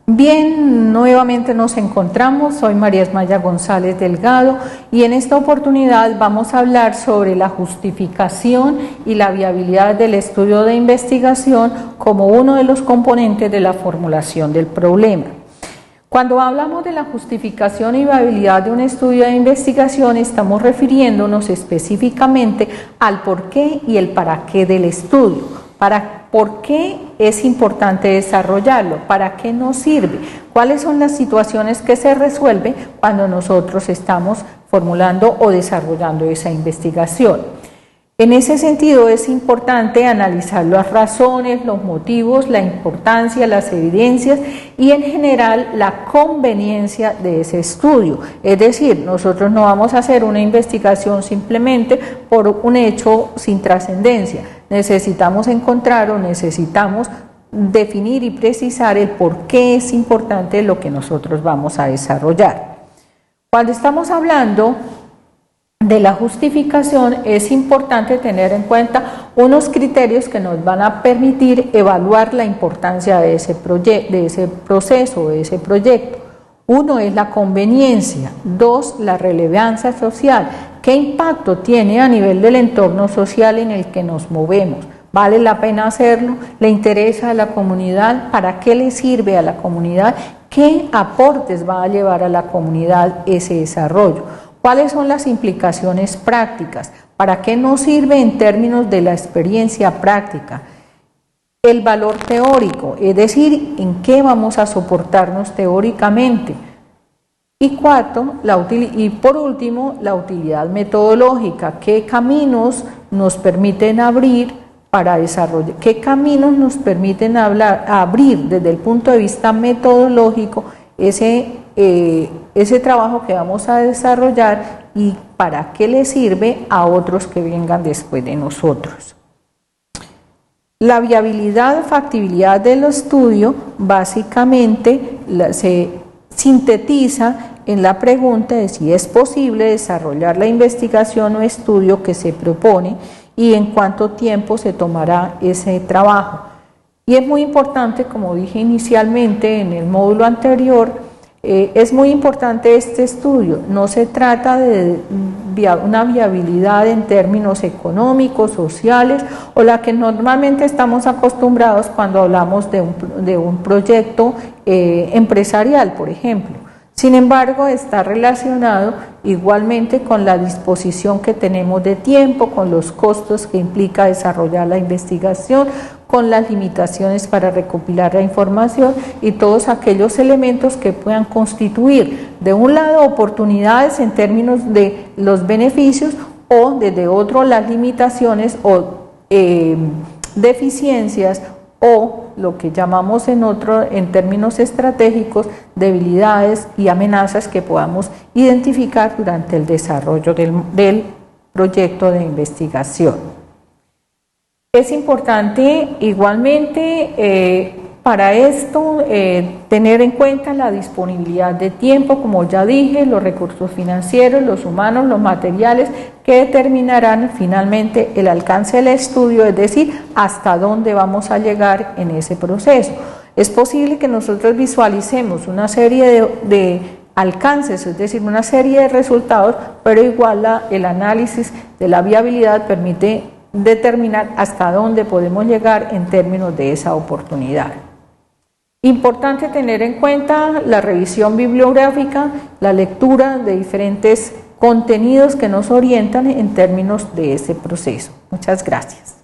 Bien, nuevamente nos encontramos, soy María Esmaya González Delgado y en esta oportunidad vamos a hablar sobre la justificación y la viabilidad del estudio de investigación como uno de los componentes de la formulación del problema. Cuando hablamos de la justificación y viabilidad de un estudio de investigación, estamos refiriéndonos específicamente al por qué y el para qué del estudio. ¿Por qué es importante desarrollarlo? ¿Para qué nos sirve? ¿Cuáles son las situaciones que se resuelven cuando nosotros estamos formulando o desarrollando esa investigación? En ese sentido es importante analizar las razones, los motivos, la importancia, las evidencias y en general la conveniencia de ese estudio. Es decir, nosotros no vamos a hacer una investigación simplemente por un hecho sin trascendencia. Necesitamos encontrar o necesitamos definir y precisar el por qué es importante lo que nosotros vamos a desarrollar. Cuando estamos hablando de la justificación, es importante tener en cuenta unos criterios que nos van a permitir evaluar la importancia de ese proceso, de ese proyecto. Uno es la conveniencia, dos, la relevancia social. ¿Qué impacto tiene a nivel del entorno social en el que nos movemos? ¿Vale la pena hacerlo? ¿Le interesa a la comunidad? ¿Para qué le sirve a la comunidad? ¿Qué aportes va a llevar a la comunidad ese desarrollo? ¿Cuáles son las implicaciones prácticas? ¿Para qué nos sirve en términos de la experiencia práctica? El valor teórico, es decir, en qué vamos a soportarnos teóricamente. Y por último, la utilidad metodológica. ¿Qué caminos nos permiten abrir para desarrollar? ¿Qué caminos nos permiten abrir desde el punto de vista metodológico ese trabajo que vamos a desarrollar y para qué le sirve a otros que vengan después de nosotros? La viabilidad, factibilidad del estudio básicamente se sintetiza en la pregunta de si es posible desarrollar la investigación o estudio que se propone y en cuánto tiempo se tomará ese trabajo. Y es muy importante, como dije inicialmente en el módulo anterior, es muy importante este estudio. No se trata de una viabilidad en términos económicos, sociales o la que normalmente estamos acostumbrados cuando hablamos de un proyecto empresarial, por ejemplo. Sin embargo, está relacionado igualmente con la disposición que tenemos de tiempo, con los costos que implica desarrollar la investigación, con las limitaciones para recopilar la información y todos aquellos elementos que puedan constituir, de un lado, oportunidades en términos de los beneficios o desde otro las limitaciones o deficiencias o lo que llamamos en términos estratégicos, debilidades y amenazas que podamos identificar durante el desarrollo del proyecto de investigación. Es importante igualmente para esto tener en cuenta la disponibilidad de tiempo, como ya dije, los recursos financieros, los humanos, los materiales que determinarán finalmente el alcance del estudio, es decir, hasta dónde vamos a llegar en ese proceso. Es posible que nosotros visualicemos una serie de alcances, es decir, una serie de resultados, pero igual el análisis de la viabilidad permite determinar hasta dónde podemos llegar en términos de esa oportunidad. Importante tener en cuenta la revisión bibliográfica, la lectura de diferentes contenidos que nos orientan en términos de ese proceso. Muchas gracias.